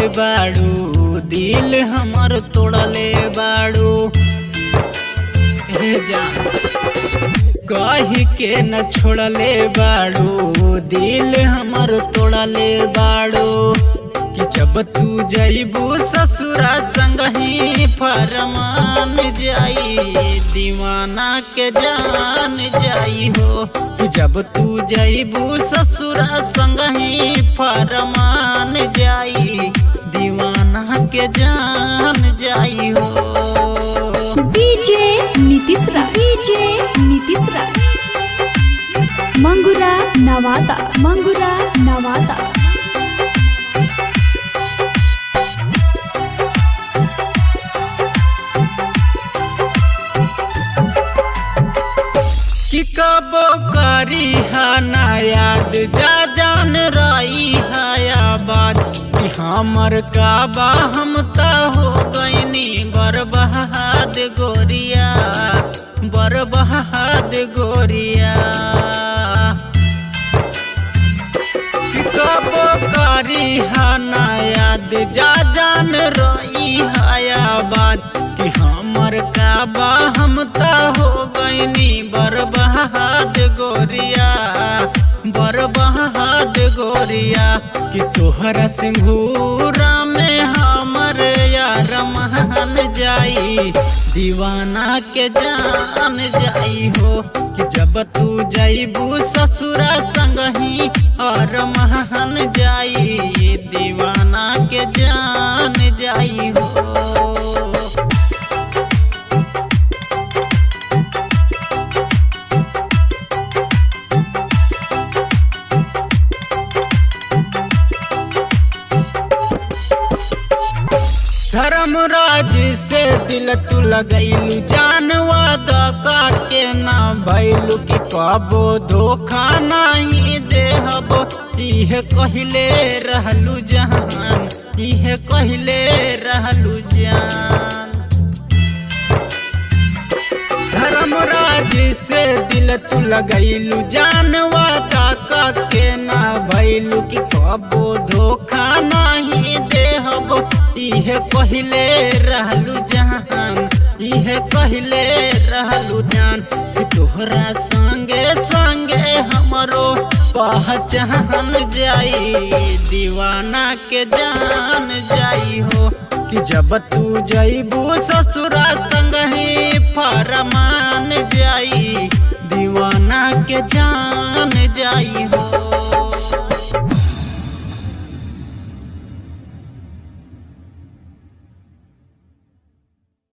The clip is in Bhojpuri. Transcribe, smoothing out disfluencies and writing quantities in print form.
बाड़ू, दिल हमर तोड़ले बाड़ू। हे जान कही के न छोड़ले बाड़ू, दिल हमर तोड़ले बाड़ू। कि जब तू जइबू ससुरा संगही फरमान जाई, दीवाना के जान जाई हो। कि जब तू जइबू ससुरा संगही फरमान जाई, दीवाना के जान जाई हो। डीजे नीतीश राज, डीजे नीतीश राज, मंगुरा नवादा, मंगुरा नवादा। कि कबो करी ना याद, जा जान रही है बात। कि हमर काबा हम ता हो गईनी बर्बाद गोरिया, बर्बाद गोरिया। कि कबो करी ना याद, जा जान रही है बात। कि हमर काबा हम ता हो गईनी बर्बाद गोरिया, बर्बाद गोरिया। कि तोहरा सिंघूरा में हमर यार मान जाई, दीवाना के जान जाई हो। कि जब तू जइबू ससुरा संगही और मान जाई, दीवाना के जान जाई हो। धर्मराज से दिल तू लगैलू, जान वादा का के ना भैलू। कि कबो धोखा नहीं देहबो, इहे कहले रहलू जान, इहे कहले रहलू जान। धर्मराज से दिल तू लगैलू, जान वादा का के ना भैलू। कि कबो धोखा नहीं देहबो, इहे कहले रहलू जान, इहे कहले रहलू जान। कि तोहरा संगे संगे हमरो पहचान जाई, दीवाना के जान जाई हो। कि जब तू जइबू ससुरा संगही फरमान जाई, दीवाना के जान जाई